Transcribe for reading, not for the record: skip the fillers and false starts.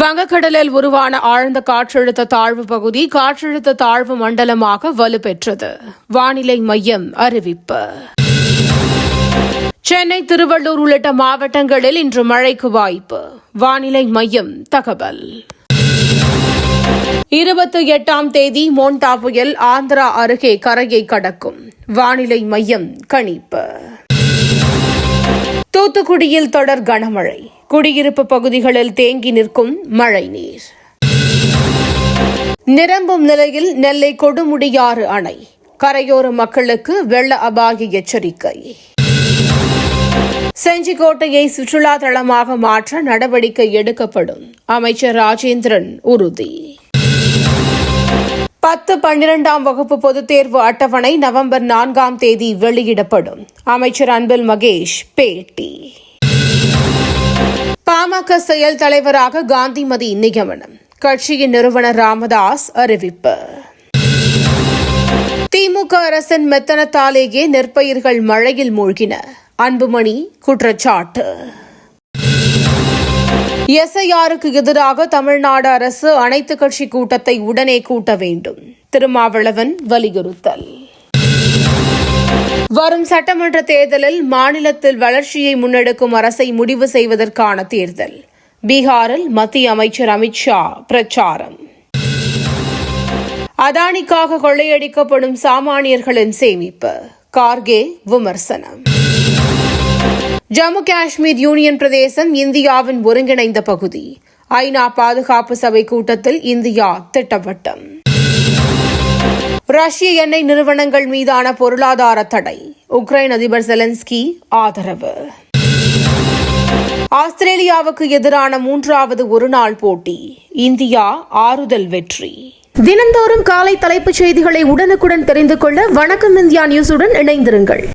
வங்கக்கடலில் உருவான ஆழ்ந்த காற்றழுத்த தாழ்வு பகுதி காற்றழுத்த தாழ்வு மண்டலமாக வலுப்பெற்றது. வானிலை மையம் அறிவிப்பு. சென்னை, திருவள்ளூர் உள்ளிட்ட மாவட்டங்களில் இன்று மழைக்கு வாய்ப்பு. வானிலை மையம் தகவல். 28ஆம் தேதி மோண்டா புயல் ஆந்திரா அருகே கரையை கடக்கும். வானிலை மையம் கணிப்பு. தூத்துக்குடியில் தொடர் கனமழை. குடியிருப்பு பகுதிகளில் தேங்கி நிற்கும் மழைநீர். நிரம்பும் நிலையில் நெல்லை கொடுமுடியாறு அணை. கரையோர மக்களுக்கு வெள்ள அபாய எச்சரிக்கை. செஞ்சிக்கோட்டையை சுற்றுலா தளமாக மாற்ற நடவடிக்கை எடுக்கப்படும். அமைச்சர் ராஜேந்திரன் உறுதி. 10-12ஆம் வகுப்பு பொதுத் தேர்வு அட்டவணை நவம்பர் 4ஆம் தேதி வெளியிடப்படும். அமைச்சர் அன்பில் மகேஷ் பேட்டி. பாமக செயல் தலைவராக காந்திமதி நியமனம். கட்சியின் நிறுவனர் ராமதாஸ் அறிவிப்பு. திமுக அரசின் மெத்தனத்தாலேயே நெற்பயிர்கள் மழையில் மூழ்கின. அன்புமணி குற்றச்சாட்டு. எஸ்ஐஆருக்கு எதிராக தமிழ்நாடு அரசு அனைத்துக் கட்சி கூட்டத்தை உடனே கூட்ட வேண்டும். திருமாவளவன் வலியுறுத்தல். வரும் சட்டமன்ற தேர்தலில் மாநிலத்தில் வளர்ச்சியை முன்னெடுக்கும் அரசை முடிவு செய்வதற்கான தேர்தல். பீகாரில் மத்திய அமைச்சர் அமித் ஷா பிரச்சாரம். அதானிக்காக கொள்ளையடிக்கப்படும் சாமானியர்களின் சேமிப்பு. கார்கே விமர்சனம். ஜம்மு காஷ்மீர் யூனியன் பிரதேசம் இந்தியாவின் ஒருங்கிணைந்த பகுதி. ஐநா பாதுகாப்பு சபை கூட்டத்தில் இந்தியா திட்டவட்டம். ரஷ்ய எண்ணெய் நிறுவனங்கள் மீதான பொருளாதார தடை. உக்ரைன் அதிபர் செலன்ஸ்கி ஆதரவு. ஆஸ்திரேலியாவுக்கு எதிரான 3வது ஒருநாள் போட்டி. இந்தியா ஆறுதல் வெற்றி. தினந்தோறும் காலை தலைப்புச் செய்திகளை உடனுக்குடன் தெரிந்து கொள்ள வணக்கம் இந்தியா நியூஸுடன் இணைந்திருங்கள்.